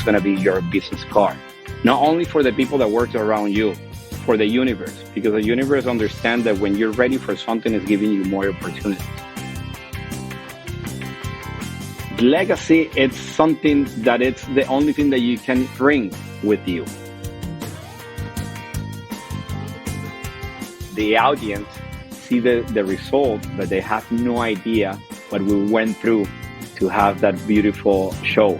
going to be your business card. Not only for the people that work around you, for the universe, because the universe understands that when you're ready for something, it's giving you more opportunities. Legacy, it's something that it's the only thing that you can bring with you. The audience see the result, but they have no idea what we went through to have that beautiful show.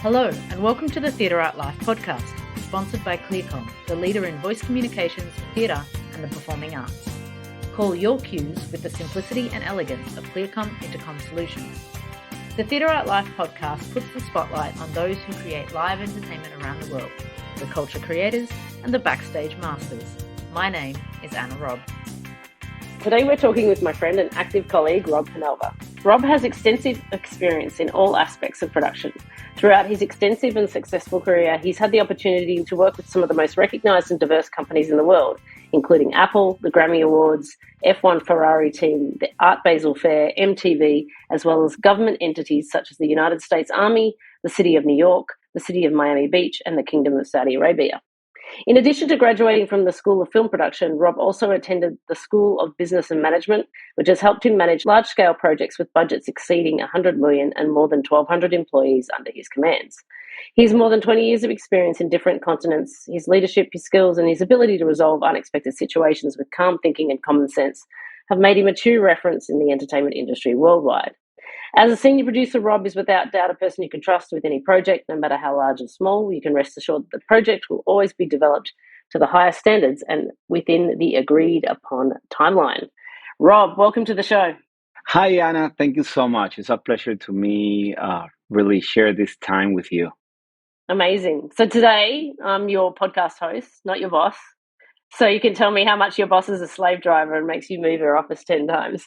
Hello, and welcome to the Theatre Art Life podcast, sponsored by ClearCom, the leader in voice communications for theatre and the performing arts. Call your cues with the simplicity and elegance of ClearCom Intercom solutions. The Theatre Art Life podcast puts the spotlight on those who create live entertainment around the world, the culture creators and the backstage masters. My name is Anna Robb. Today we're talking with my friend and active colleague, Rob Penalver. Rob has extensive experience in all aspects of production. Throughout his extensive and successful career, he's had the opportunity to work with some of the most recognised and diverse companies in the world, including Apple, the Grammy Awards, F1 Ferrari Team, the Art Basel Fair, MTV, as well as government entities such as the United States Army, the City of New York, the City of Miami Beach, and the Kingdom of Saudi Arabia. In addition to graduating from the School of Film Production, Rob also attended the School of Business and Management, which has helped him manage large-scale projects with budgets exceeding $100 million and more than 1,200 employees under his commands. He has more than 20 years of experience in different continents. His leadership, his skills, and his ability to resolve unexpected situations with calm thinking and common sense have made him a true reference in the entertainment industry worldwide. As a senior producer, Rob is without doubt a person you can trust with any project, no matter how large or small. You can rest assured that the project will always be developed to the highest standards and within the agreed upon timeline. Rob, welcome to the show. Hi, Anna. Thank you so much. It's a pleasure to me really share this time with you. Amazing. So today I'm your podcast host, not your boss. So you can tell me how much your boss is a slave driver and makes you move your office 10 times.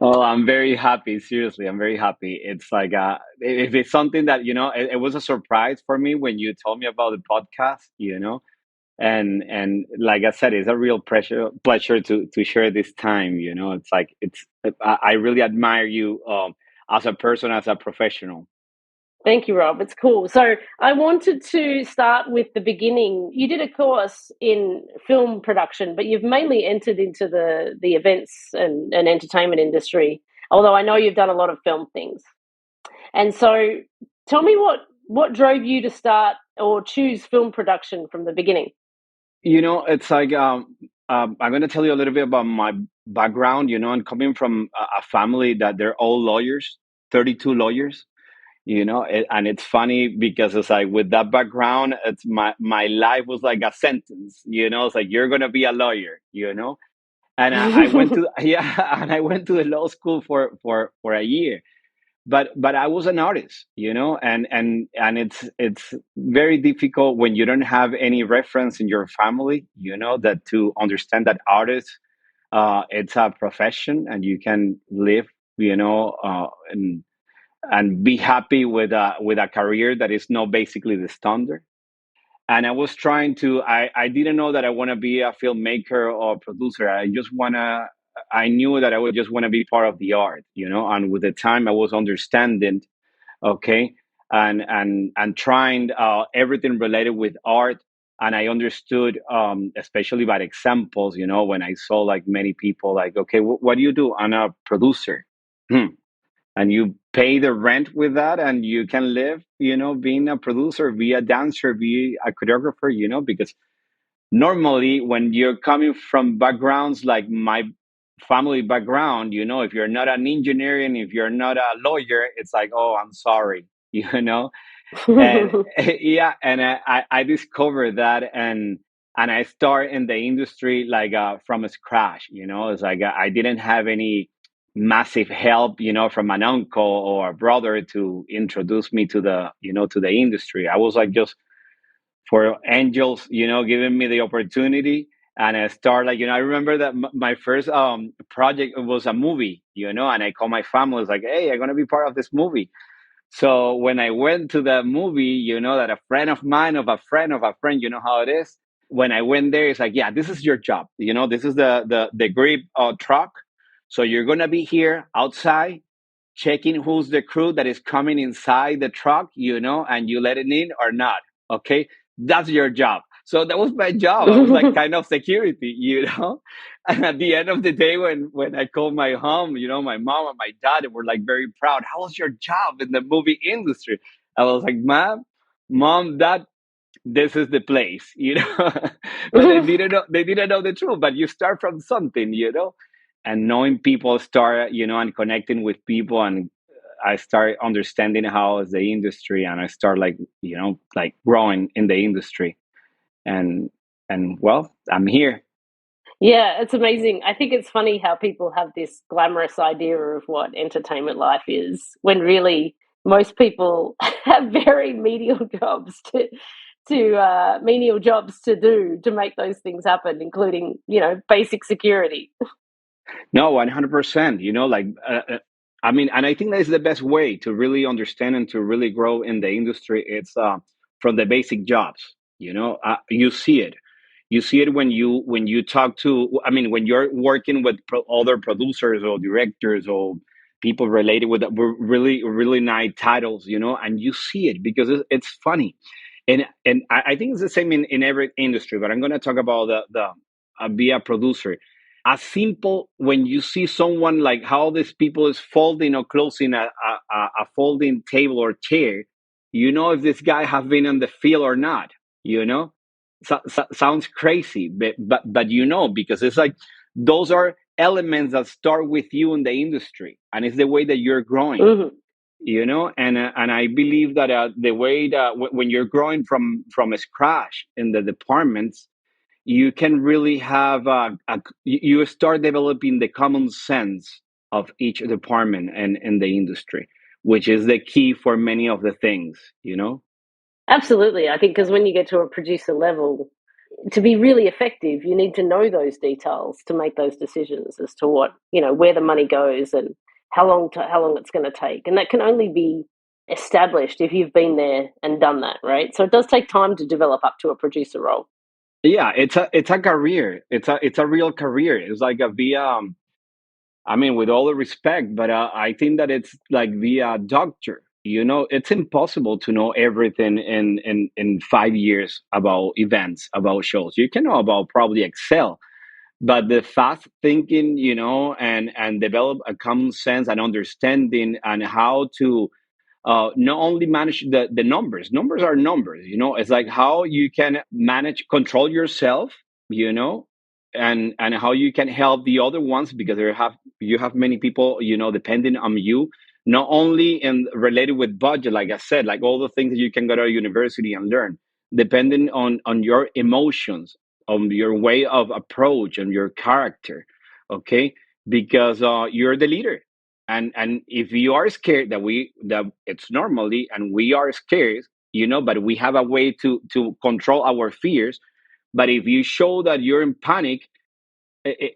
Oh, I'm very happy. Seriously, I'm very happy. It's like if it's something that it was a surprise for me when you told me about the podcast. And like I said, it's a real pleasure to share this time. It's like I really admire you as a person, as a professional. Thank you, Rob. It's cool. So I wanted to start with the beginning. You did a course in film production, but you've mainly entered into the events and entertainment industry, although I know you've done a lot of film things. And so tell me what drove you to start or choose film production from the beginning? It's like I'm going to tell you a little bit about my background. I'm coming from a family that they're all lawyers, 32 lawyers. And it's funny because it's like with that background, it's my life was like a sentence. It's like you're gonna be a lawyer. And I went to and I went to the law school for a year, but I was an artist. And it's very difficult when you don't have any reference in your family. That to understand that artists, it's a profession and you can live. And be happy with a career that is not basically the standard. And I was trying to, I didn't know that I want to be a filmmaker or producer. I knew that I would just want to be part of the art, and with the time I was understanding, okay, and trying everything related with art. And I understood, especially by examples, when I saw like many people like, okay, what do you do? I'm a producer. And you pay the rent with that and you can live, being a producer, be a dancer, be a choreographer, because normally when you're coming from backgrounds like my family background, if you're not an engineer and if you're not a lawyer, it's like, oh, I'm sorry, and yeah. And I discovered that and I started in the industry like from scratch, it's like I didn't have any massive help, from an uncle or a brother to introduce me to the industry. I was like just for angels, giving me the opportunity. And I started like, I remember that my first project was a movie, and I called my family, I was like, hey, I'm going to be part of this movie. So when I went to the movie, that a friend of mine, of a friend, you know how it is. when I went there, it's like, yeah, this is your job. This is the grip truck. So you're gonna be here outside checking who's the crew that is coming inside the truck, and you let it in or not. Okay, that's your job. So that was my job. I was like kind of security. And at the end of the day, when I called my home, my mom and my dad were like very proud. How was your job in the movie industry? I was like, mom, dad, this is the place. But they didn't know the truth. But you start from something. And knowing people start, and connecting with people, and I start understanding how is the industry, and I start like growing in the industry, and well, I'm here. Yeah, it's amazing. I think it's funny how people have this glamorous idea of what entertainment life is when really most people have very menial jobs to menial jobs to do to make those things happen, including, basic security. No, 100%. I mean, and I think that is the best way to really understand and to really grow in the industry. It's from the basic jobs. You see it. You see it when you talk to. I mean, when you're working with other producers or directors or people related with really really nice titles. And you see it because it's funny, and I think it's the same in every industry. But I'm going to talk about the be a producer as simple when you see someone like how these people is folding or closing a folding table or chair, if this guy have been on the field or not. you know Sounds crazy, but because it's like those are elements that start with you in the industry, and it's the way that you're growing. Hmm. And I believe that the way that when you're growing from scratch in the departments, you can really have you start developing the common sense of each department and in the industry, which is the key for many of the things. Absolutely. I think because when you get to a producer level, to be really effective, you need to know those details to make those decisions as to what, where the money goes and how long it's going to take. And that can only be established if you've been there and done that, right? So it does take time to develop up to a producer role. Yeah, it's a career. It's a real career. It's like a via I mean, with all the respect, but I think that it's like via doctor. It's impossible to know everything in 5 years about events, about shows. You can know about probably Excel, but the fast thinking, and develop a common sense and understanding and how to not only manage the numbers are numbers. It's like how you can manage control yourself, you know and how you can help the other ones, because you have many people depending on you, not only in related with budget, like I said, like all the things that you can go to a university and learn, depending on your emotions, on your way of approach and your character. Okay, because you're the leader, and if you are scared, that it's normally, and we are scared, but we have a way to control our fears. But if you show that you're in panic,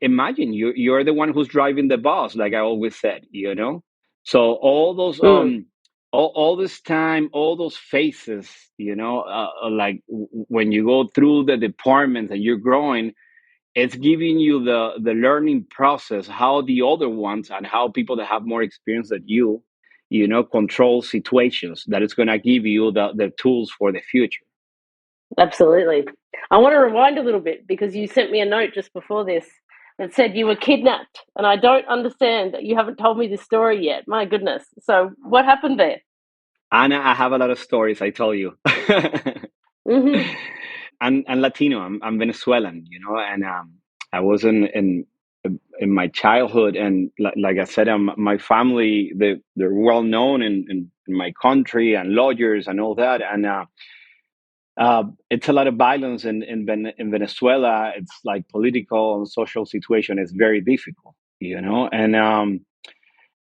imagine you're the one who's driving the bus, like I always said. So all those Mm, all this time, all those faces, like when you go through the departments and you're growing, it's giving you the learning process, how the other ones and how people that have more experience than control situations, that it's going to give you the tools for the future. absolutely. I want to rewind a little bit because you sent me a note just before this that said you were kidnapped, and I don't understand that you haven't told me this story yet. My goodness. So what happened there? Anna, I have a lot of stories, I tell you. Hmm. I'm Latino. I'm Venezuelan, and I was in my childhood, and like I said, my family, they're well known in my country, and lawyers and all that, and it's a lot of violence in Venezuela. It's like political and social situation is very difficult, and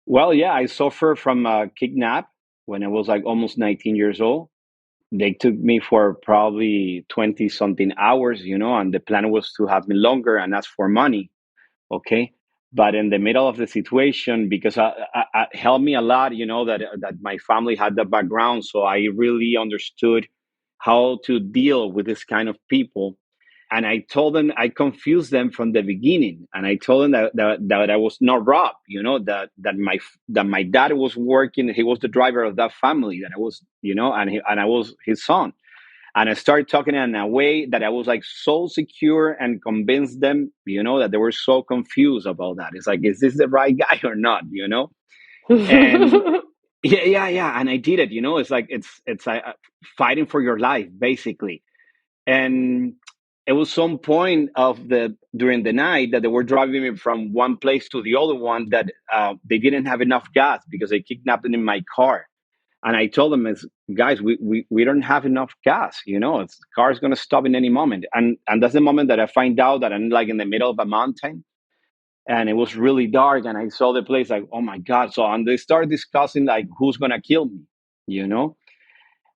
well, yeah, I suffered from a kidnap when I was like almost 19 years old. They took me for probably 20 something hours, and the plan was to have me longer and ask for money. Okay. But in the middle of the situation, because I helped me a lot, that my family had the background. So I really understood how to deal with this kind of people. And I told them, I confused them from the beginning, and I told them that I was not Rob, that my dad was working, he was the driver of that family, that I was, and I was his son. And I started talking in a way that I was like so secure and convinced them, that they were so confused about that. It's like, is this the right guy or not, And yeah, yeah, yeah. And I did it, it's like, it's fighting for your life, basically. And it was some point of the during the night that they were driving me from one place to the other one, that they didn't have enough gas because they kidnapped them in my car. And I told them, guys, we don't have enough gas. It's the car's going to stop in any moment. And that's the moment that I find out that I'm like in the middle of a mountain, and it was really dark, and I saw the place like, oh my God. So, and they started discussing like who's going to kill me, you know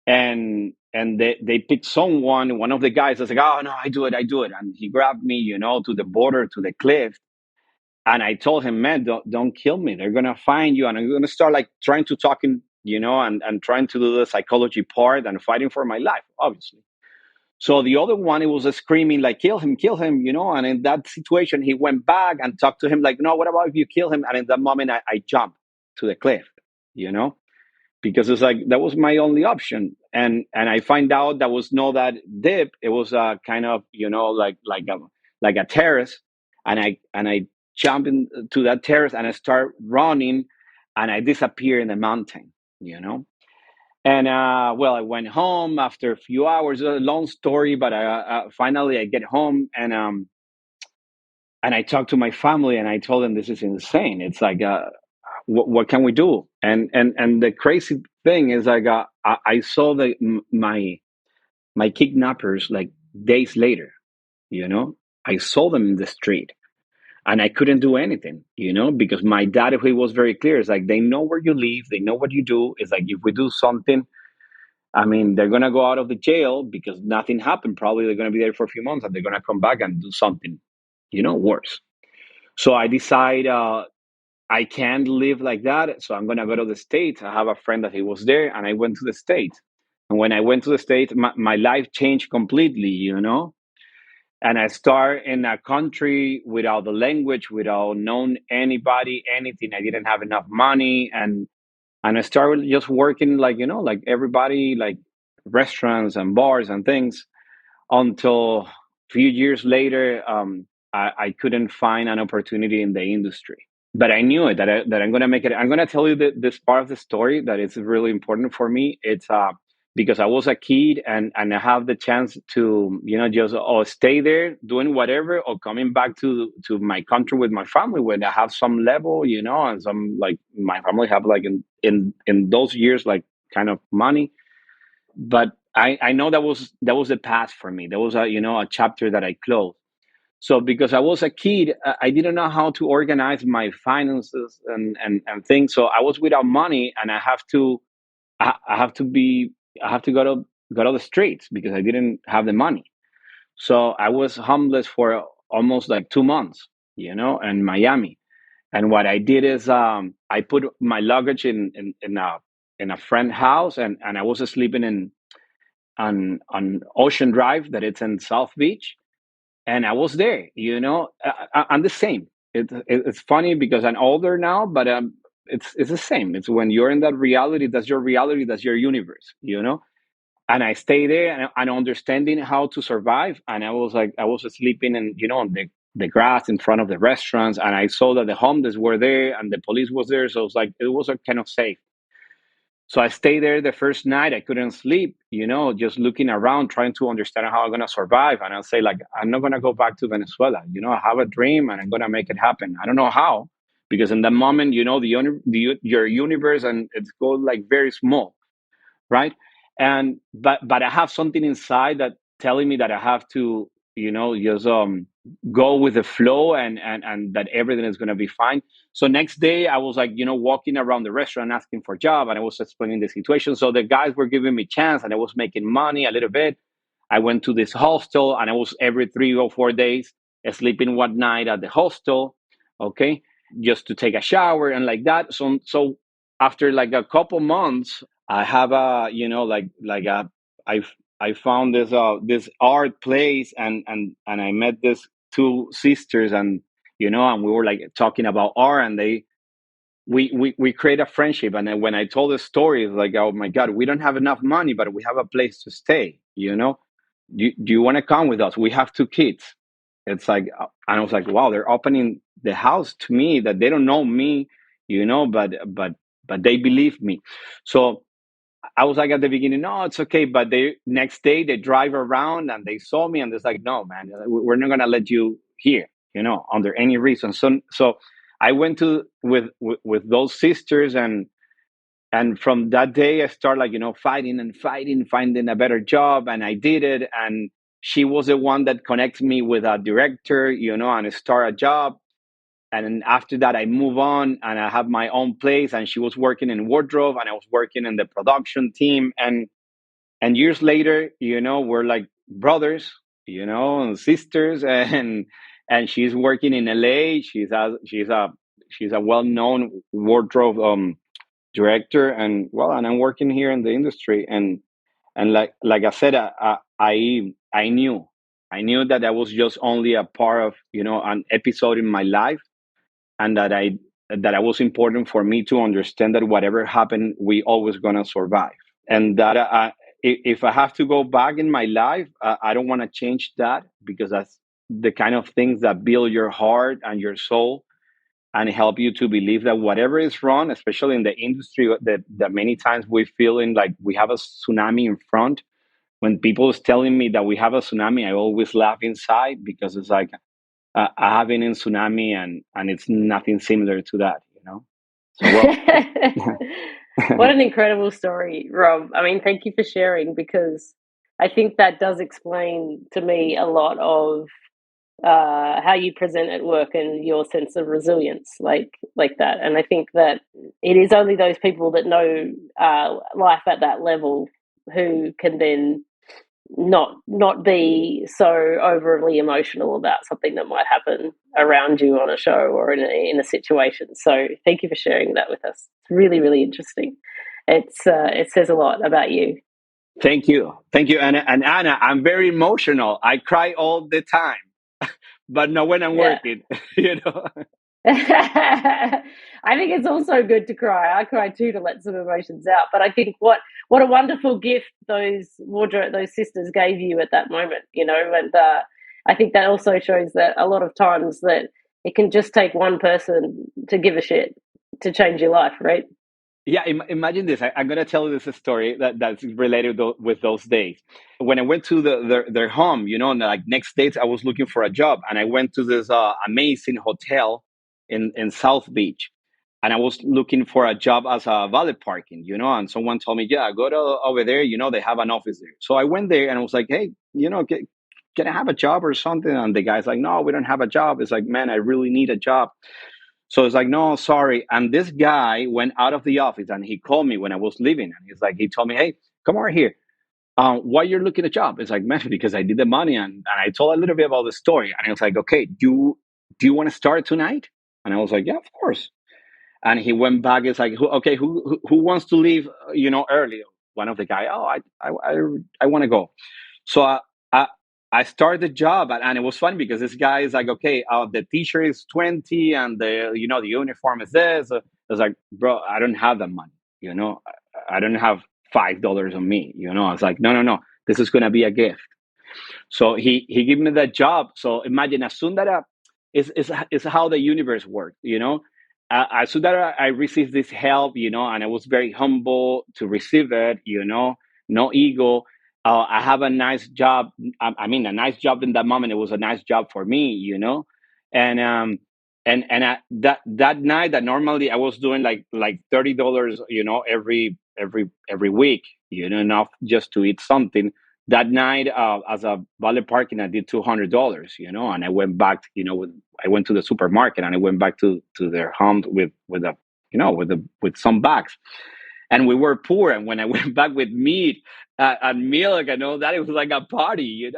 and they picked someone. One of the guys was like, oh no, I do it, and he grabbed me, to the border, to the cliff. And I told him, man, don't kill me, they're gonna find you. And I'm gonna start like trying to talking, and trying to do the psychology part and fighting for my life, obviously. So the other one, he was screaming like, kill him, and in that situation he went back and talked to him like, no, what about if you kill him? And in that moment I jumped to the cliff, you know because it's like that was my only option. And I find out that was not that deep. It was a kind of, like a terrace. And I jump into that terrace, and I start running, and I disappear in the mountain you know and well, I went home after a few hours. A long story, but finally I get home, and I talked to my family, and I told them, this is insane. It's like, what can we do? And the crazy thing is, like, I saw my kidnappers like days later. I saw them in the street, and I couldn't do anything. Because my dad, he was very clear. It's like, they know where you live, they know what you do. It's like, if we do something, I mean, they're gonna go out of the jail because nothing happened. Probably they're gonna be there for a few months, and they're gonna come back and do something, worse. So I decide, I can't live like that. So I'm going to go to the States. I have a friend that he was there, and I went to the States. And when I went to the States, my life changed completely, And I start in a country without the language, without knowing anybody, anything. I didn't have enough money. And I started just working like, like everybody, like restaurants and bars and things, until a few years later, I couldn't find an opportunity in the industry. But I knew it, that I'm going to make it. I'm going to tell you this part of the story that is really important for me. It's because I was a kid, and I have the chance to, just stay there doing whatever, or coming back to my country with my family when I have some level, and some, like, my family have, like, in those years, like, kind of money. But I know that was the path for me. That was a chapter that I closed. So because I was a kid, I didn't know how to organize my finances and things. So I was without money, and I have to be I have to go to the streets because I didn't have the money. So I was homeless for almost like 2 months, in Miami. And what I did is, I put my luggage in a friend house, and I was sleeping on Ocean Drive, that it's in South Beach. And I was there. I'm the same. It's funny because I'm older now, but it's the same. It's when you're in that reality, that's your reality, that's your universe. And I stay there, and understanding how to survive. And I was sleeping, and on the grass in front of the restaurants, and I saw that the homeless were there and the police was there, so it was a kind of safe. So I stayed there the first night. I couldn't sleep, just looking around, trying to understand how I'm going to survive. And I'll say, like, I'm not going to go back to Venezuela. I have a dream, and I'm going to make it happen. I don't know how, because in that moment, your universe, and it's go like very small, right? But I have something inside that telling me that I have to, just go with the flow, and that everything is going to be fine. So next day I was like, walking around the restaurant asking for a job, and I was explaining the situation. So the guys were giving me chance, and I was making money a little bit. I went to this hostel, and I was every 3 or 4 days sleeping one night at the hostel, okay, just to take a shower and like that. So after like a couple months, I have a, like a, I found this art place, and I met these two sisters, and and we were like talking about art, and we create a friendship. And then when I told the story, it's like, oh my God, we don't have enough money, but we have a place to stay. Do you want to come with us? We have two kids. It's like, and I was like, wow, they're opening the house to me, that they don't know me, but they believe me. So I was like at the beginning, no, it's okay. But they next day they drive around and they saw me, and it's like, no, man, we're not gonna let you here, under any reason. So I went to with those sisters, and from that day I started, like, fighting and fighting, finding a better job, and I did it. And she was the one that connected me with a director, and start a job. And then after that, I move on and I have my own place. And she was working in wardrobe, and I was working in the production team. And years later, we're like brothers, and sisters. And she's working in LA. She's a well-known wardrobe director, and I'm working here in the industry. And like I said, I knew that I was just only a part of an episode in my life, and that I was important for me to understand that whatever happened, we always gonna survive. And that if I have to go back in my life, I don't want to change that, because that's the kind of things that build your heart and your soul, and help you to believe that whatever is wrong, especially in the industry, that many times we feel in like we have a tsunami in front. When people is telling me that we have a tsunami, I always laugh inside, because it's like, I have been in tsunami, and it's nothing similar to that. So, well, What an incredible story, Rob. I mean, thank you for sharing, because I think that does explain to me a lot of how you present at work and your sense of resilience, like that. And I think that it is only those people that know life at that level who can then not be so overly emotional about something that might happen around you on a show or in a situation. So thank you for sharing that with us. It's really, really interesting. It says a lot about you. thank you, Anna. And Anna, I'm very emotional. I cry all the time, but not when I'm Yeah. working. you know. I think it's also good to cry. I cry too, to let some emotions out. But I think what a wonderful gift those sisters gave you at that moment, And I think that also shows that a lot of times that it can just take one person to give a shit to change your life, right? Yeah, imagine this. I'm gonna tell you this story that's related with those days. When I went to their home, and like next days, I was looking for a job, and I went to this amazing hotel in South Beach, and I was looking for a job as a valet parking, and someone told me, yeah, go to over there, they have an office there. So I went there, and I was like, hey, can I have a job or something? And the guy's like, no, we don't have a job. It's like, man, I really need a job. So it's like, no, sorry. And this guy went out of the office, and he called me when I was leaving. And he told me, hey, come over here. Why you're looking at a job? It's like, man, because I did the money. And I told a little bit about the story. And I was like, okay, do you want to start tonight? And I was like, yeah, of course. And he went back. It's like, okay, who wants to leave, early? One of the guy, oh, I want to go. So I I started the job, and it was funny because this guy is like, okay, the t-shirt is 20, and the uniform is this. I was like, bro, I don't have that money. I don't have $5 on me. I was like, no, this is gonna be a gift. So he gave me that job. So imagine, as soon that is how the universe works. As soon that I received this help, and I was very humble to receive it. No ego. I have a nice job. I mean, a nice job in that moment. It was a nice job for me. And that night, that normally I was doing like $30, every week. Enough just to eat something. That night, as a valet parking, I did $200. And I went back. I went to the supermarket, and I went back to their home with a with some bags. And we were poor. And when I went back with meat and milk and all that, it was like a party.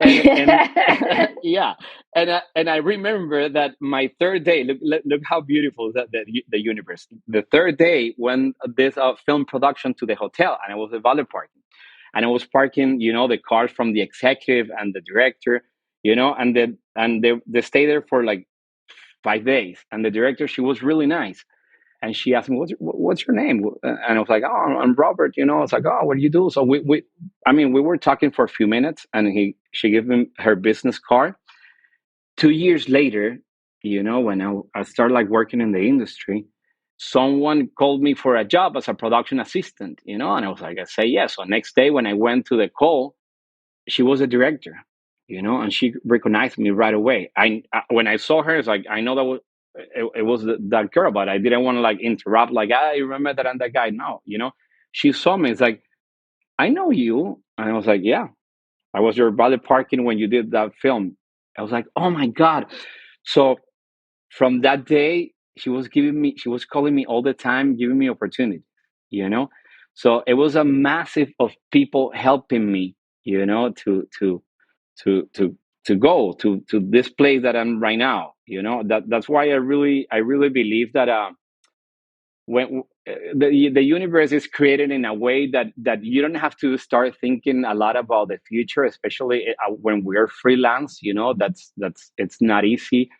And yeah, and I remember that my third day. Look how beautiful that the universe. The third day, when this film production to the hotel, and I was a valet parking. and I was parking, the cars from the executive and the director, and they stay there for like 5 days. And the director, she was really nice, and she asked me, "What's your name?" And I was like, "Oh, I'm Robert." I was like, "Oh, what do you do?" So we were talking for a few minutes, and she gave him her business card. 2 years later, when I started like working in the industry, someone called me for a job as a production assistant, and I was like, I say yes. So next day when I went to the call, she was a director, and she recognized me right away. When I saw her, it's like, I know it was that girl, but I didn't want to like interrupt, like, you remember that I'm that guy. No, she saw me. It's like, I know you. And I was like, yeah, I was your brother parking when you did that film. I was like, oh my God. So from that day, she was calling me all the time, giving me opportunity, you know. So it was a massive of people helping me, to to to go to this place that I'm right now. That's why I really believe that when the universe is created in a way that you don't have to start thinking a lot about the future, especially when we're freelance. That's it's not easy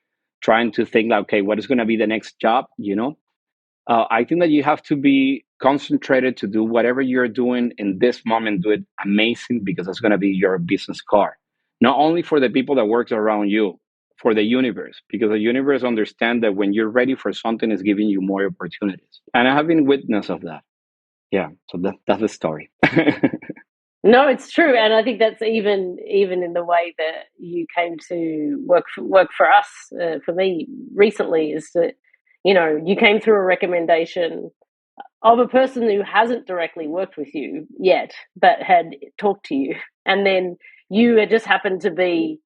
trying to think like, okay, what is going to be the next job. I think that you have to be concentrated to do whatever you're doing in this moment. Do it amazing, because it's going to be your business card, not only for the people that work around you, for the universe, because the universe understands that when you're ready for something, it's giving you more opportunities. And I have been witness of that. Yeah, so that's the story. No, it's true, and I think that's even in the way that you came to work for us. For me, recently, is that you came through a recommendation of a person who hasn't directly worked with you yet, but had talked to you, and then you had just happened to be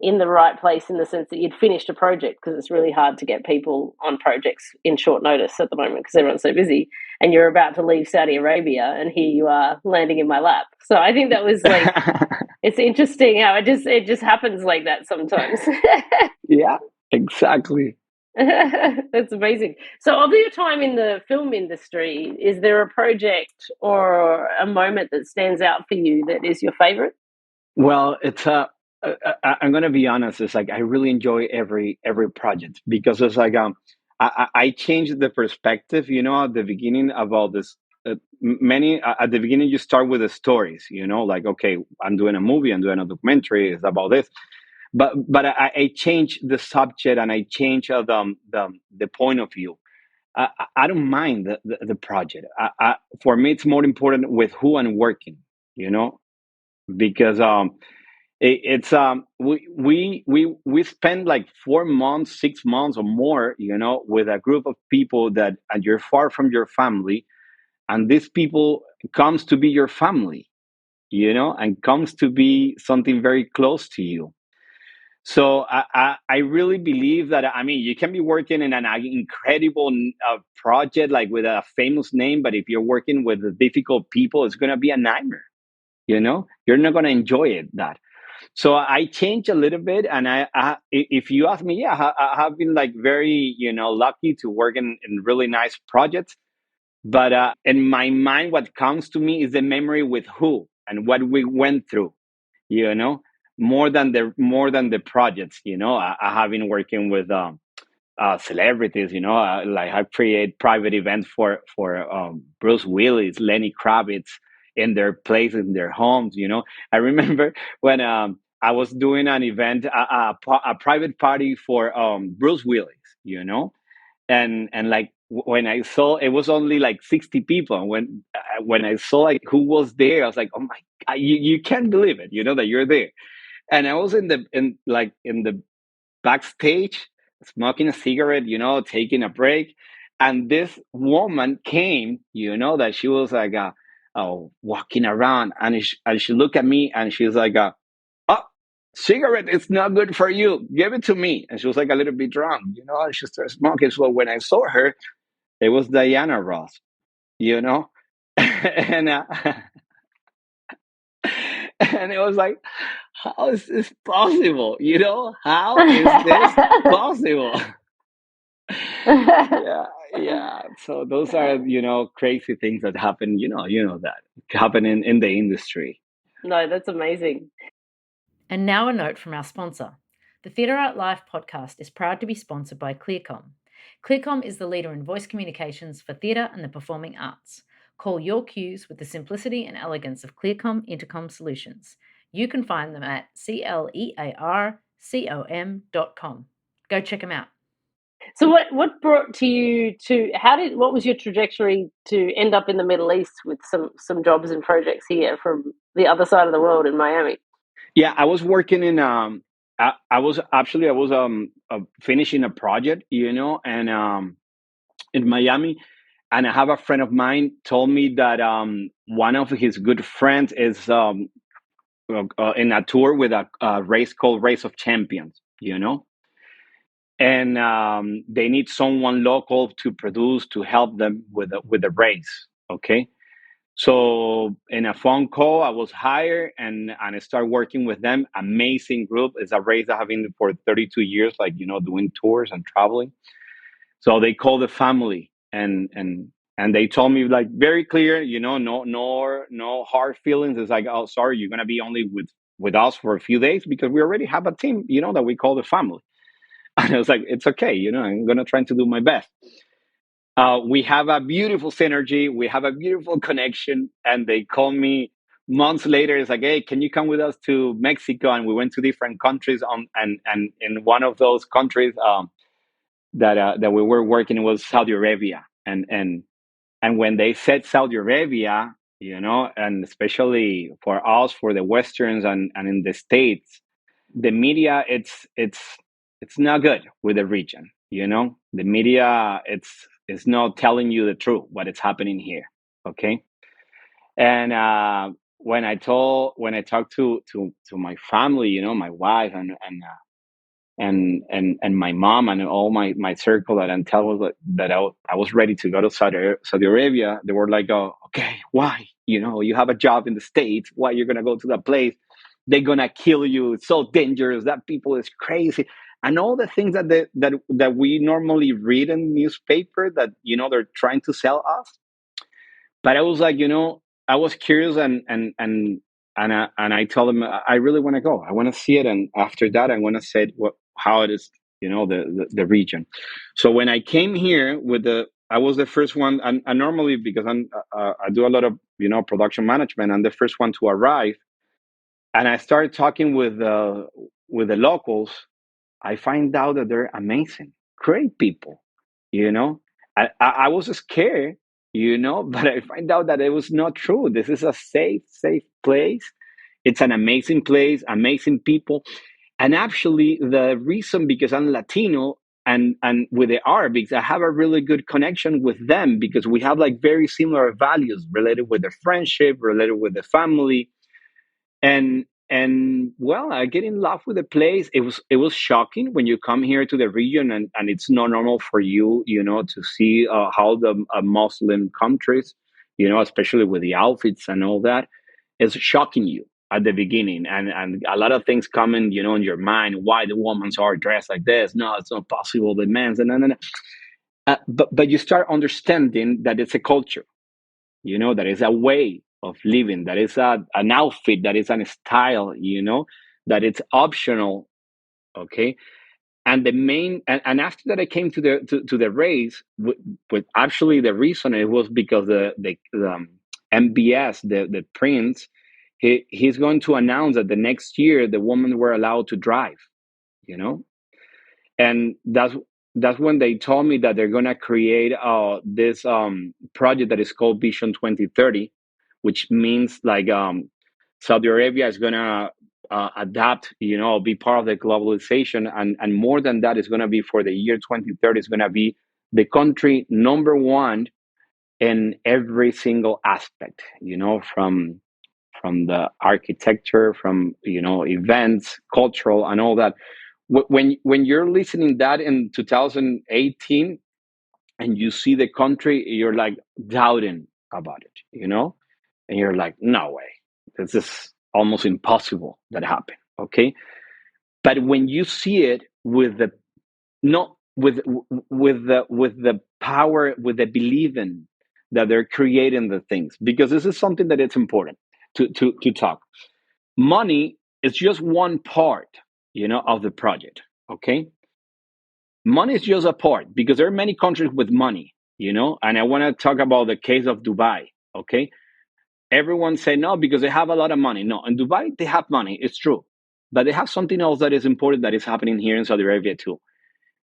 in the right place in the sense that you'd finished a project, because it's really hard to get people on projects in short notice at the moment because everyone's so busy, and you're about to leave Saudi Arabia, and here you are landing in my lap. So I think that was like, it's interesting how it just happens like that sometimes. Yeah, exactly. That's amazing. So, of your time in the film industry, is there a project or a moment that stands out for you that is your favorite? Well, I'm gonna be honest. It's like I really enjoy every project, because it's like I changed the perspective. At the beginning about this. Many at the beginning you start with the stories. Like, okay, I'm doing a movie, I'm doing a documentary. It's about this, but I changed the subject, and I changed the point of view. I don't mind the project. For me, it's more important with who I'm working. You know, because it's we spend like 4 months, 6 months or more, with a group of people that, and you're far from your family, and these people comes to be your family, and comes to be something very close to you. So I really believe that, I mean, you can be working in an incredible project like with a famous name, but if you're working with difficult people, it's going to be a nightmare. You're not going to enjoy it. That so I changed a little bit, and if you ask me, yeah, I have been like very, lucky to work in really nice projects. But in my mind, what comes to me is the memory with who and what we went through. You know, more than the projects. I have been working with celebrities. Like I create private events for Bruce Willis, Lenny Kravitz, in their places, in their homes. I remember when I was doing an event, a private party for Bruce Willis. And like when I saw it was only like 60 people, and when I saw like who was there, I was like, oh my God, you can't believe it. That you're there. And I was in the backstage, smoking a cigarette, taking a break. And this woman came, that she was like, walking around, and she looked at me, and she's like, oh, cigarette, it's not good for you. Give it to me. And she was like a little bit drunk, and she started smoking. So when I saw her, it was Diana Ross, you know? and and it was like, how is this possible? How is this possible? Yeah, Yeah, so those are, crazy things that happen, that happen in the industry. No, that's amazing. And now a note from our sponsor. The Theatre Art Life podcast is proud to be sponsored by ClearCom. ClearCom is the leader in voice communications for theatre and the performing arts. Call your cues with the simplicity and elegance of ClearCom Intercom Solutions. You can find them at clearcom.com. Go check them out. So what brought to you to what was your trajectory to end up in the Middle East with some jobs and projects here from the other side of the world in Miami? Yeah, I was working in I was finishing a project, and in Miami, and I have a friend of mine told me that one of his good friends is in a tour with a race called Race of Champions, and they need someone local to produce to help them with the race. Okay, so in a phone call, I was hired and I started working with them. Amazing group. It's a race I have been for 32 years, like doing tours and traveling. So they call the family and they told me like very clear, no hard feelings. It's like, oh, sorry, you're gonna be only with us for a few days because we already have a team, that we call the family. And I was like, it's okay, I'm gonna try to do my best. We have a beautiful synergy. We have a beautiful connection. And they call me months later. It's like, hey, can you come with us to Mexico? And we went to different countries. And in one of those countries that we were working in was Saudi Arabia. And when they said Saudi Arabia, and especially for us, for the Westerns and in the States, the media it's not good with the region. The media it's not telling you the truth what is happening here. Okay, and when I talked to my family, my wife and my mom and all my circle that and tell us that I was ready to go to Saudi Arabia, they were like, oh, okay, why? You have a job in the States, why you're gonna go to that place? They're gonna kill you, it's so dangerous, that people is crazy, and all the things that we normally read in newspaper that they're trying to sell us. But I was like, I was curious, and I told them I really want to go. I want to see it, and after that, I want to say how it is, the region. So when I came here I was the first one, and normally because I do a lot of production management, I'm the first one to arrive, and I started talking with the locals. I find out that they're amazing, great people. You know, I was scared, but I find out that it was not true. This is a safe place. It's an amazing place, amazing people, and actually, the reason because I'm Latino and with the Arabics, I have a really good connection with them because we have like very similar values related with the friendship, related with the family, and well, I get in love with the place. It was shocking when you come here to the region and it's not normal for you to see how the Muslim countries, especially with the outfits and all that, is shocking you at the beginning, and a lot of things come in your mind. Why the women are dressed like this? No, it's not possible. The men's and but you start understanding that it's a culture, that is a way of living, that is an outfit, that is a style, that it's optional. Okay, and the main and after that I came to the race with actually the reason it was because the MBS, the prince, he's going to announce that the next year the women were allowed to drive, you know and that's when they told me that they're gonna create this project that is called Vision 2030, which means like Saudi Arabia is gonna adapt, be part of the globalization, and more than that, is gonna be for the year 2030. Is gonna be the country number one in every single aspect, from the architecture, from events, cultural, and all that. When you're listening that in 2018 and you see the country, you're like doubting about it, and you're like, no way, this is almost impossible that happened. Okay, but when you see it with the not with the power, with the believing that they're creating the things, because this is something that it's important to talk. Money is just one part, of the project. Okay, money is just a part, because there are many countries with money, and I want to talk about the case of Dubai. Okay, everyone say no because they have a lot of money. No, in Dubai they have money, it's true, but they have something else that is important that is happening here in Saudi Arabia too.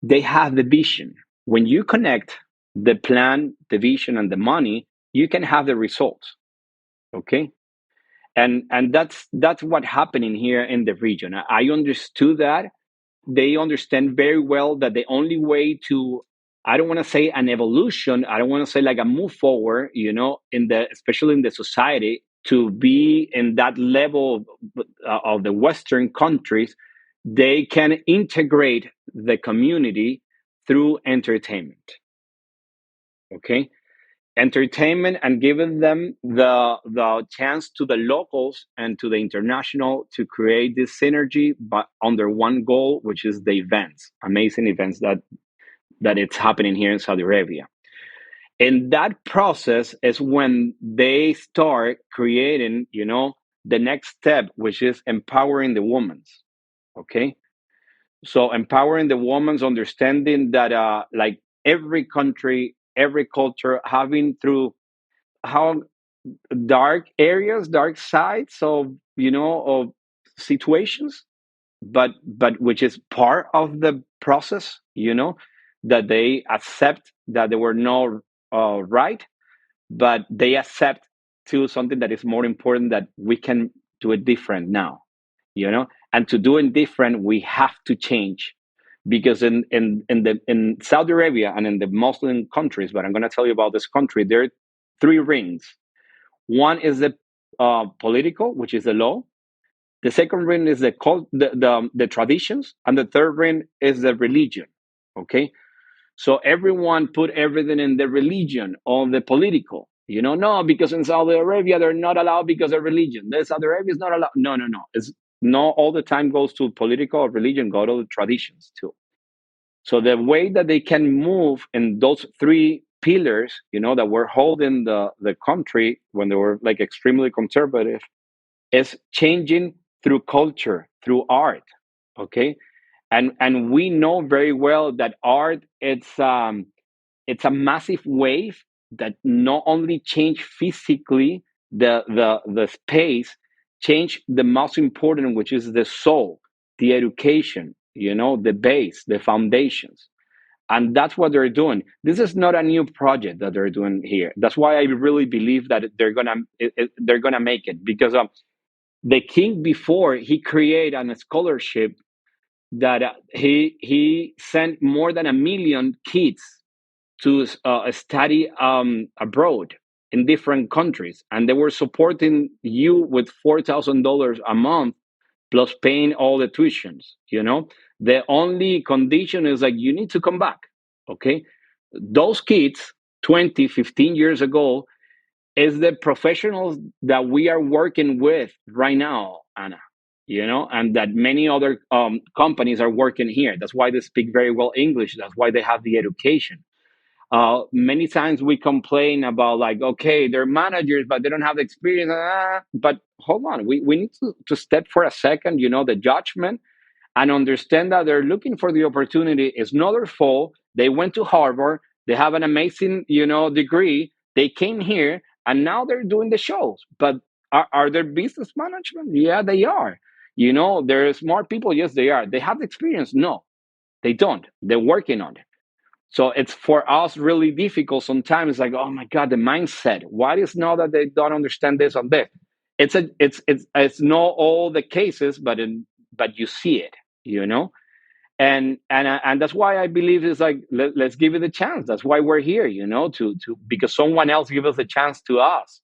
They have the vision. When you connect the plan, the vision, and the money, you can have the results. Okay, and that's what happening here in the region. I understood that. They understand very well that the only way to, I don't want to say an evolution, I don't want to say like a move forward, in the, especially in the society, to be in that level of the Western countries, they can integrate the community through entertainment. Okay, entertainment, and giving them the chance to the locals and to the international to create this synergy, but under one goal, which is the events, amazing events that it's happening here in Saudi Arabia. In that process is when they start creating, the next step, which is empowering the women. Okay, so empowering the woman's understanding that like every country, every culture having through how dark areas, dark sides of, of situations, but which is part of the process, that they accept that they were not right, but they accept to something that is more important, that we can do it different now, and to do it different we have to change, because in Saudi Arabia and in the Muslim countries, but I'm going to tell you about this country, there are three rings. One is the political, which is the law. The second ring is the traditions, and the third ring is the religion. Okay, so everyone put everything in the religion or the political. No, because in Saudi Arabia they're not allowed because of religion. The Saudi Arabia is not allowed. No, no, no. It's not all the time goes to political or religion. Go to the traditions too. So the way that they can move in those three pillars, that were holding the country when they were like extremely conservative, is changing through culture, through art. Okay, and we know very well that art, it's a massive wave that not only change physically the space, change the most important, which is the soul, the education, the base, the foundations. And that's what they're doing. This is not a new project that they're doing here. That's why I really believe that they're gonna make it, because the king before, he created a scholarship that he sent more than 1 million kids to study abroad in different countries, and they were supporting you with $4,000 a month, plus paying all the tuitions. The only condition is like you need to come back. Okay, those kids 20, 15 years ago is the professionals that we are working with right now, Anna. And that many other companies are working here. That's why they speak very well English. That's why they have the education. Many times we complain about like, okay, they're managers, but they don't have the experience. But hold on, we need to step for a second, the judgment, and understand that they're looking for the opportunity. It's not their fault. They went to Harvard. They have an amazing, degree. They came here and now they're doing the shows. But are they business management? Yeah, they are. They're smart people. Yes, they are. They have the experience. No, they don't. They're working on it. So it's for us really difficult sometimes. Like, oh my God, the mindset. Why is not that they don't understand this on this? It's not all the cases, but you see it, and that's why I believe it's like let's give it a chance. That's why we're here, to because someone else give us a chance to us,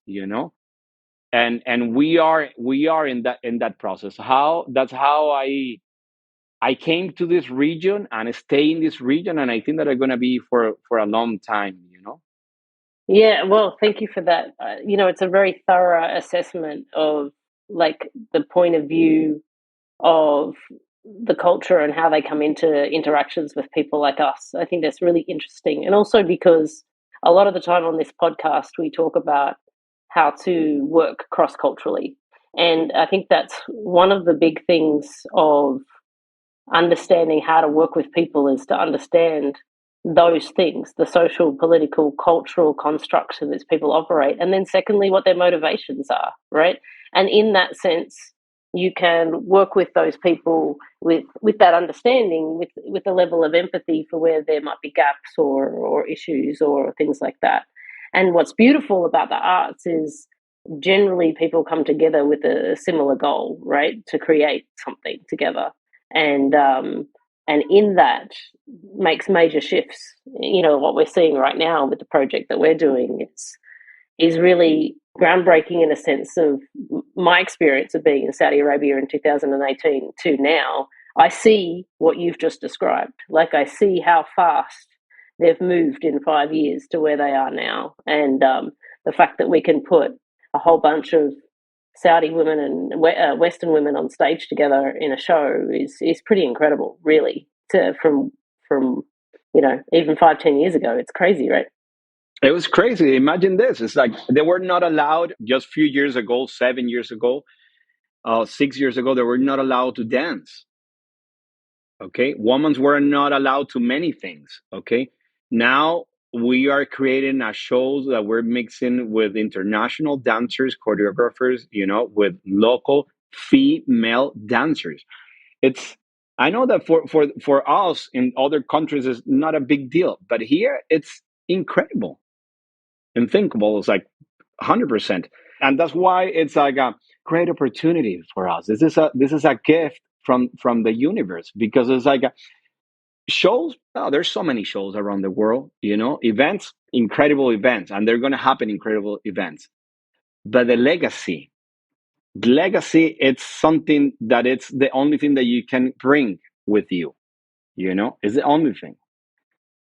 and we are in that process. That's how I came to this region and stay in this region, and I think that I'm gonna be for a long time. Yeah, well, thank you for that. It's a very thorough assessment of like the point of view of the culture and how they come into interactions with people like us. I think that's really interesting. And also because a lot of the time on this podcast, we talk about how to work cross culturally. And I think that's one of the big things of understanding how to work with people is to understand those things, the social, political, cultural constructs in which people operate. And then secondly, what their motivations are, right? And in that sense, you can work with those people with that understanding, with a level of empathy for where there might be gaps or issues or things like that. And what's beautiful about the arts is generally people come together with a similar goal, right? To create something together. And in that makes major shifts. You know, what we're seeing right now with the project that we're doing, is really groundbreaking in a sense of my experience of being in Saudi Arabia in 2018 to now. I see what you've just described. Like, I see how fast they've moved in 5 years to where they are now. And the fact that we can put a whole bunch of Saudi women and Western women on stage together in a show is pretty incredible, really. From even 5-10 years ago, it's crazy, right? It was crazy. Imagine this. It's like they were not allowed just a few years ago, 7 years ago, 6 years ago, they were not allowed to dance. Okay. Women were not allowed to many things. Okay. Now we are creating a shows that we're mixing with international dancers, choreographers, with local female dancers. It's, I know that for us in other countries is not a big deal, but here it's incredible, unthinkable. It's like 100%, and that's why it's like a great opportunity for us. This is a gift from the universe, because it's like shows. Oh, there's so many shows around the world, events, incredible events, and they're going to happen, incredible events. But the legacy, it's something that it's the only thing that you can bring with you. It's the only thing.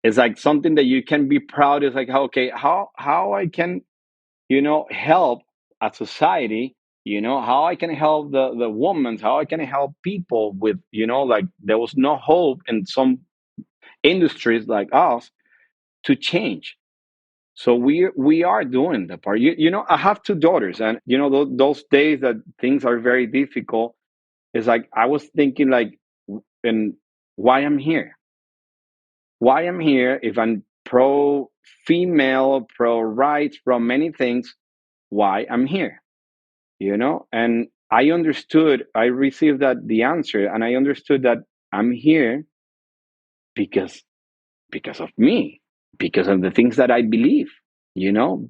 It's like something that you can be proud. It's like, okay, how I can help a society, how I can help the women, how I can help people with, like there was no hope in some industries like us to change. So we are doing the part. I have two daughters, and those days that things are very difficult, it's like I was thinking like, and why I'm here. Why I'm here, if I'm pro female, pro rights, pro many things, why I'm here. And I received the answer, and I understood that I'm here because of me, because of the things that I believe,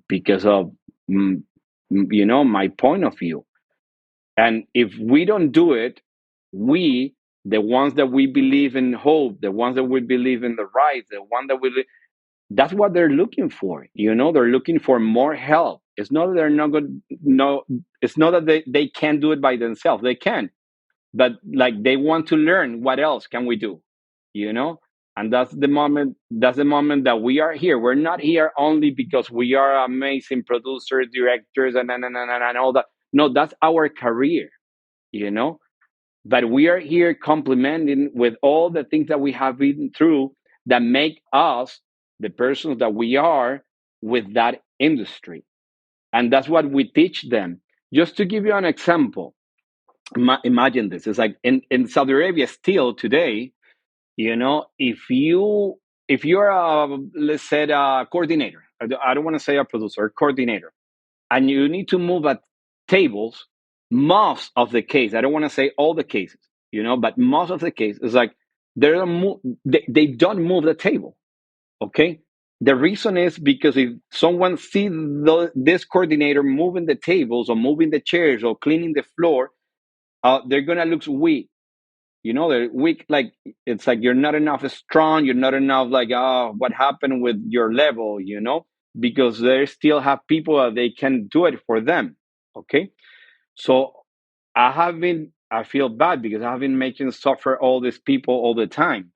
because of my point of view. And if we don't do it, we, the ones that we believe in hope, the ones that we believe in the right, the one that we, that's what they're looking for. They're looking for more help. It's not that they're not good. No, it's not that they can't do it by themselves. They can, but like they want to learn what else can we do, you know? And that's the moment that we are here. We're not here only because we are amazing producers, directors, and all that. No, that's our career, you know? But we are here complementing with all the things that we have been through that make us the persons that we are with that industry. And that's what we teach them. Just to give you an example, imagine this. It's like in Saudi Arabia still today, if you're a, let's say, a coordinator, I don't want to say a producer, a coordinator, and you need to move at tables, most of the case, I don't want to say all the cases, but most of the cases, is like they don't move the table. Okay. The reason is because if someone sees this coordinator moving the tables or moving the chairs or cleaning the floor, they're gonna look weak. They're weak. Like, it's like you're not enough strong. You're not enough. Like, what happened with your level? Because they still have people that they can do it for them. Okay, so I feel bad because I have been making suffer all these people all the time.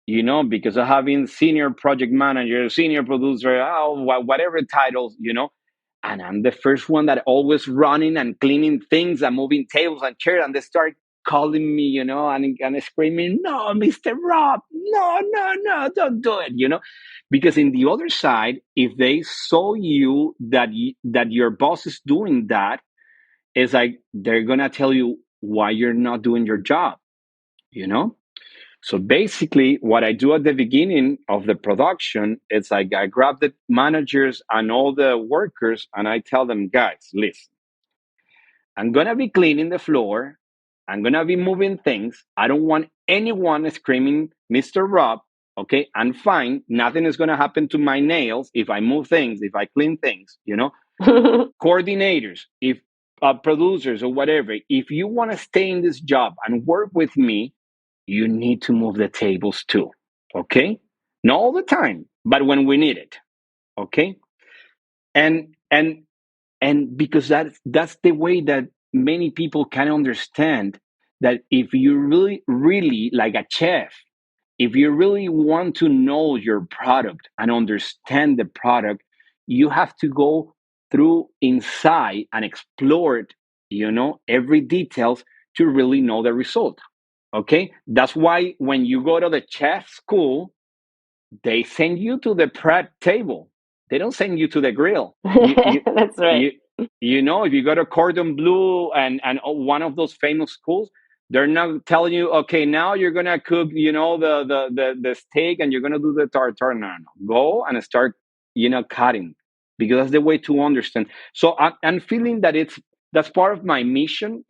Because I have been senior project manager, senior producer, whatever titles. And I'm the first one that always running and cleaning things and moving tables and chairs, and they start calling me, and screaming, "No, Mr. Rob, no, no, no, don't do it," because in the other side, if they saw you that your boss is doing that, it's like they're gonna tell you why you're not doing your job, you know. So basically, what I do at the beginning of the production, it's like I grab the managers and all the workers, and I tell them, guys, listen, I'm gonna be cleaning the floor. I'm gonna be moving things. I don't want anyone screaming, "Mr. Rob." Okay, I'm fine. Nothing is gonna happen to my nails if I move things, if I clean things. Coordinators, if producers or whatever, if you want to stay in this job and work with me, you need to move the tables too. Okay, not all the time, but when we need it. Okay, and and and because that's the way that many people can understand that if you really really like a chef, if you really want to know your product and understand the product, you have to go through inside and explore it, every details to really know the result. Okay, that's why when you go to the chef school, they send you to the prep table. They don't send you to the grill. That's right. You, if you go to Cordon Bleu and one of those famous schools, they're not telling you, okay, now you're gonna cook, the steak and you're gonna do the tartare. No, no, go and start, cutting, because that's the way to understand. So I'm feeling that that's part of my mission,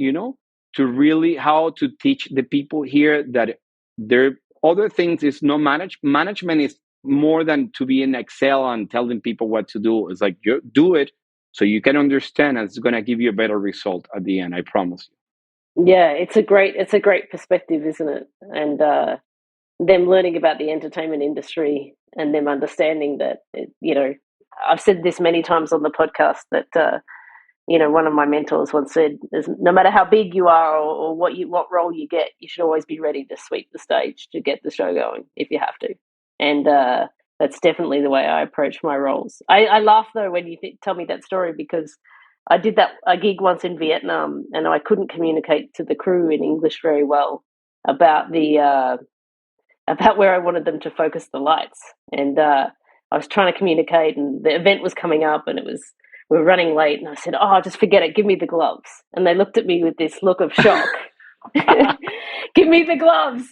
to really how to teach the people here that there other things is no management is more than to be in Excel and telling people what to do. It's like you do it so you can understand, and it's going to give you a better result at the end. I promise you. Yeah, it's a great perspective, isn't it? And them learning about the entertainment industry and them understanding that, I've said this many times on the podcast that, one of my mentors once said, no matter how big you are or what role you get, you should always be ready to sweep the stage to get the show going if you have to. And that's definitely the way I approach my roles. I laugh though when you tell me that story, because I did a gig once in Vietnam, and I couldn't communicate to the crew in English very well about about where I wanted them to focus the lights. And I was trying to communicate, and the event was coming up, and we were running late. And I said, "Oh, just forget it. Give me the gloves." And they looked at me with this look of shock. "Give me the gloves."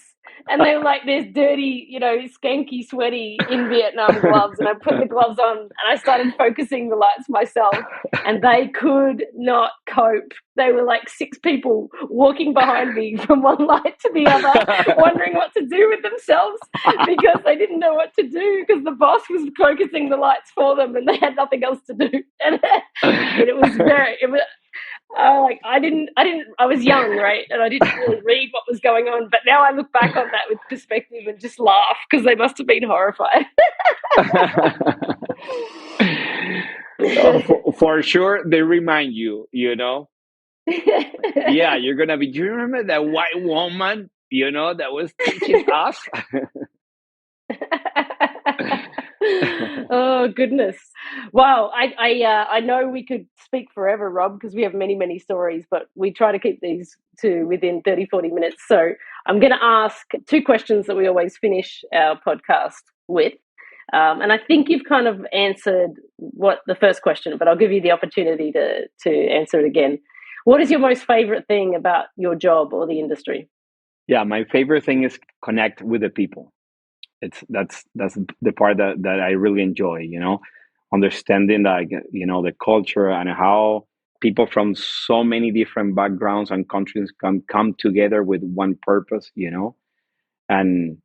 And they were like, "There's dirty, skanky, sweaty in Vietnam gloves." And I put the gloves on and I started focusing the lights myself, and they could not cope. They were like 6 people walking behind me from one light to the other, wondering what to do with themselves, because they didn't know what to do, because the boss was focusing the lights for them and they had nothing else to do. And I was young, right? And I didn't really read what was going on. But now I look back on that with perspective and just laugh, because they must have been horrified. For sure, they remind you, Yeah, you're going to be, do you remember that white woman, that was teaching us? Oh goodness! Wow, I know we could speak forever, Rob, because we have many stories, but we try to keep these to within 30-40 minutes. So I'm going to ask 2 questions that we always finish our podcast with, and I think you've kind of answered what the first question, but I'll give you the opportunity to answer it again. What is your most favorite thing about your job or the industry? Yeah, my favorite thing is connect with the people. That's the part that I really enjoy, understanding like, the culture and how people from so many different backgrounds and countries can come together with one purpose, and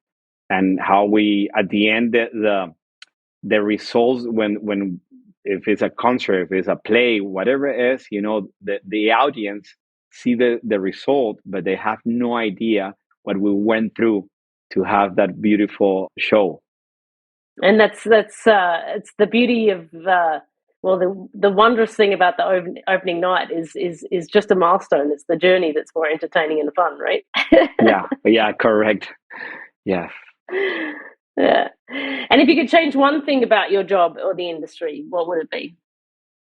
how we at the end the results when if it's a concert, if it's a play, whatever it is, the audience see the result, but they have no idea what we went through to have that beautiful show. And that's it's the beauty of the wondrous thing about the opening night is just a milestone. It's the journey that's more entertaining and fun, right? yeah, correct. Yeah. Yeah. And if you could change one thing about your job or the industry, what would it be?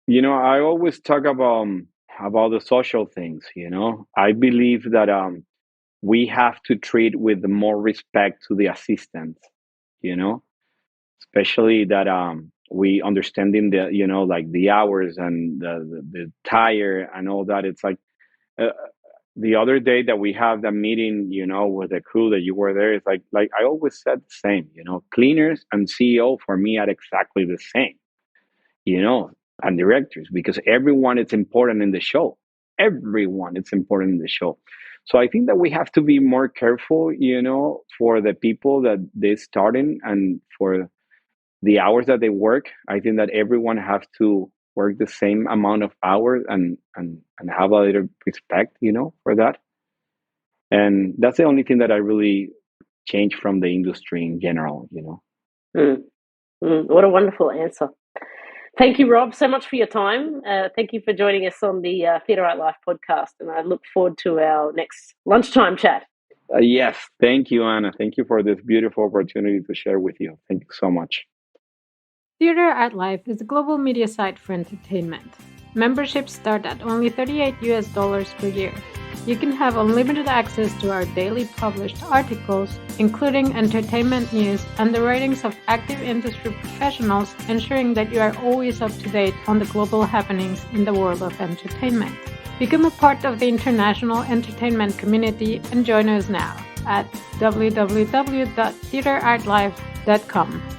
I always talk about the social things. I believe that we have to treat with more respect to the assistants, you know, especially that we understanding the, you know, like the hours and the tire and all that. It's like uh, the other day that we have that meeting, you know, with the crew that you were there, it's like I always said the same, you know, cleaners and CEO for me are exactly the same, you know, and directors, because everyone is important in the show. Everyone is important in the show. So I think that we have to be more careful, you know, for the people that they starting and for the hours that they work. I think that everyone have to work the same amount of hours and have a little respect, you know, for that. And that's the only thing that I really changed from the industry in general, you know. Mm. What a wonderful answer. Thank you, Rob, so much for your time. Thank you for joining us on the Theatre Art Life podcast, and I look forward to our next lunchtime chat. Yes, thank you, Anna. Thank you for this beautiful opportunity to share with you. Thank you so much. Theatre Art Life is a global media site for entertainment. Memberships start at only $38 per year. You can have unlimited access to our daily published articles, including entertainment news and the writings of active industry professionals, ensuring that you are always up to date on the global happenings in the world of entertainment. Become a part of the international entertainment community and join us now at www.theatreartlife.com.